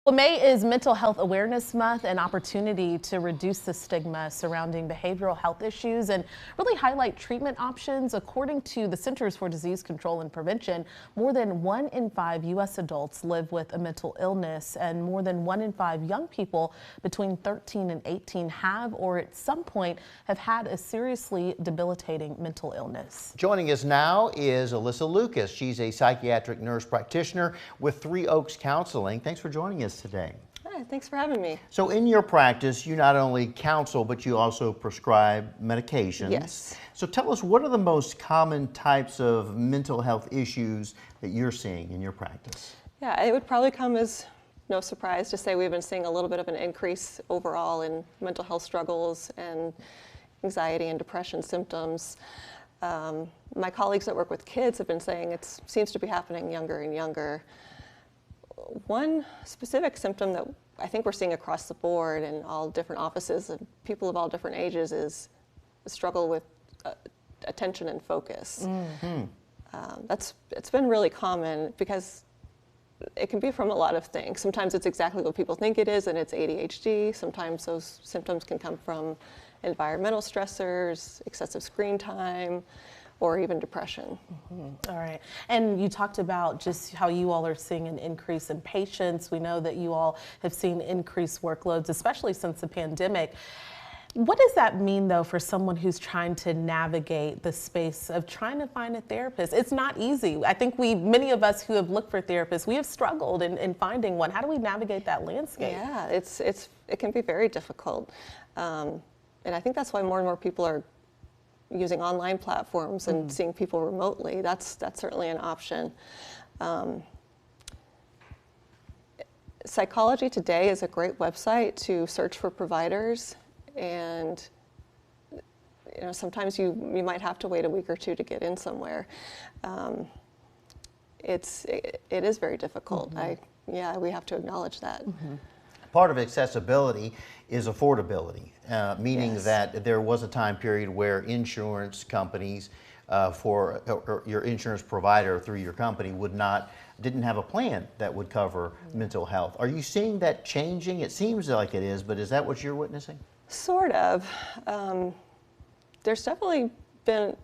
Well, May is Mental Health Awareness Month, an opportunity to reduce the stigma surrounding behavioral health issues and really highlight treatment options. According to the Centers for Disease Control and Prevention, more than 1 in 5 U.S. adults live with a mental illness, and more than 1 in 5 young people between 13 and 18 have or at some point have had a seriously debilitating mental illness. Joining us now is Alyssa Lucas. She's a psychiatric nurse practitioner with Three Oaks Counseling. Thanks for joining us today. Hi, thanks for having me. So in your practice, you not only counsel, but you also prescribe medications. Yes. So tell us, what are the most common types of mental health issues that you're seeing in your practice? Yeah, it would probably come as no surprise to say we've been seeing a little bit of an increase overall in mental health struggles and anxiety and depression symptoms. My colleagues that work with kids have been saying it seems to be happening younger and younger. One specific symptom that I think we're seeing across the board in all different offices and people of all different ages is a struggle with attention and focus. It's been really common because it can be from a lot of things. Sometimes it's exactly what people think it is, and it's ADHD. Sometimes those symptoms can come from environmental stressors, excessive screen time, or even depression. All right. And you talked about just how you all are seeing an increase in patients. We know that you all have seen increased workloads, especially since the pandemic. What does that mean, though, for someone who's trying to navigate the space of trying to find a therapist? It's not easy. I think many of us who have looked for therapists, we have struggled in finding one. How do we navigate that landscape? Yeah, it can be very difficult. And I think that's why more and more people are using online platforms and seeing people remotely. That's certainly an option. Psychology Today is a great website to search for providers, and sometimes you might have to wait a week or two to get in somewhere. It is very difficult. We have to acknowledge that. Part of accessibility is affordability, meaning Yes. that there was a time period where insurance companies or your insurance provider through your company didn't have a plan that would cover mental health. Are you seeing that changing? It seems like it is, but is that what you're witnessing? Sort of. There's definitely been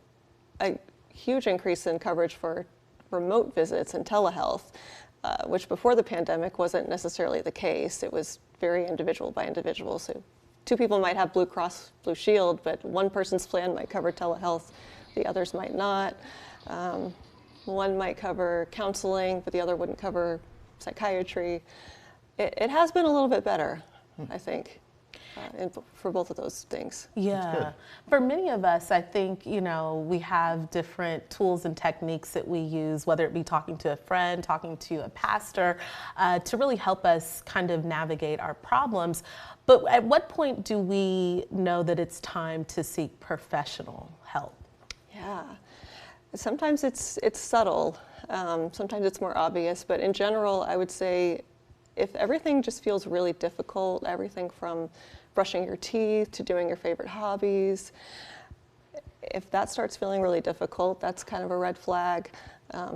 a huge increase in coverage for remote visits and telehealth, which before the pandemic wasn't necessarily the case. It was very individual by individual. So 2 people might have Blue Cross Blue Shield, but one person's plan might cover telehealth, the others might not. One might cover counseling, but the other wouldn't cover psychiatry. It has been a little bit better, I think. For both of those things. Yeah. For many of us, I think, we have different tools and techniques that we use, whether it be talking to a friend, talking to a pastor, to really help us kind of navigate our problems. But at what point do we know that it's time to seek professional help? Yeah. Sometimes it's subtle. Sometimes it's more obvious. But in general, I would say if everything just feels really difficult, everything from brushing your teeth to doing your favorite hobbies, if that starts feeling really difficult, that's kind of a red flag.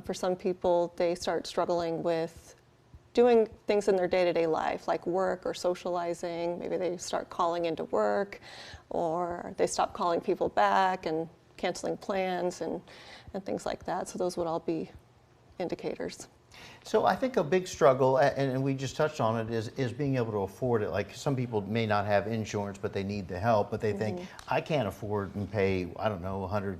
For some people, they start struggling with doing things in their day-to-day life, like work or socializing. Maybe they start calling into work, or they stop calling people back and canceling plans and things like that. So those would all be indicators. So I think a big struggle, and we just touched on it, is being able to afford it. Like, some people may not have insurance, but they need the help, but they think, I can't afford and pay, I don't know, $100,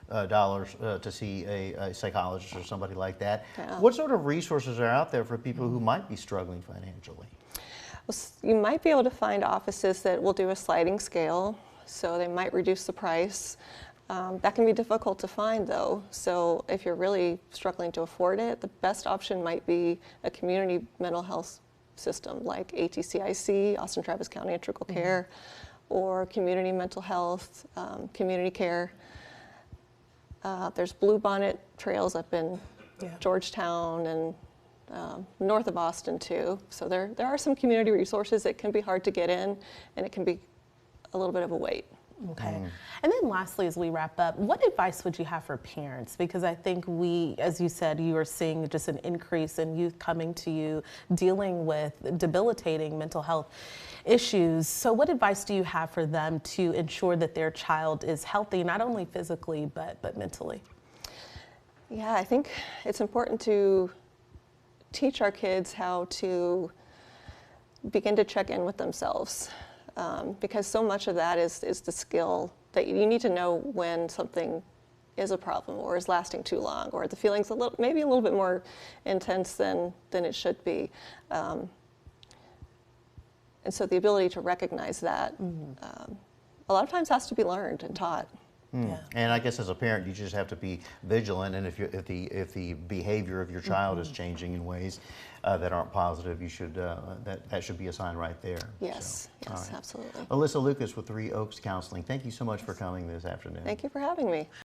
$200 to see a psychologist or somebody like that. Yeah. What sort of resources are out there for people who might be struggling financially? Well, you might be able to find offices that will do a sliding scale, so they might reduce the price. That can be difficult to find, though. So if you're really struggling to afford it, the best option might be a community mental health system like ATCIC, Austin Travis County Integral Care, or community mental health, community care. There's Bluebonnet trails up in Georgetown and north of Austin, too. So there are some community resources. It can be hard to get in, and it can be a little bit of a wait. Okay. And then lastly, as we wrap up, what advice would you have for parents? Because I think as you said, you are seeing just an increase in youth coming to you dealing with debilitating mental health issues. So what advice do you have for them to ensure that their child is healthy, not only physically, but mentally? Yeah, I think it's important to teach our kids how to begin to check in with themselves. Because so much of that is the skill that you need to know when something is a problem or is lasting too long, or the feeling's maybe a little bit more intense than it should be. And so the ability to recognize that a lot of times has to be learned and taught. Yeah. And I guess as a parent, you just have to be vigilant, and if the behavior of your child is changing in ways that aren't positive, you should that should be a sign right there. Yes, So, yes, all right. absolutely. Alyssa Lucas with Three Oaks Counseling, thank you so much for coming this afternoon. Thank you for having me.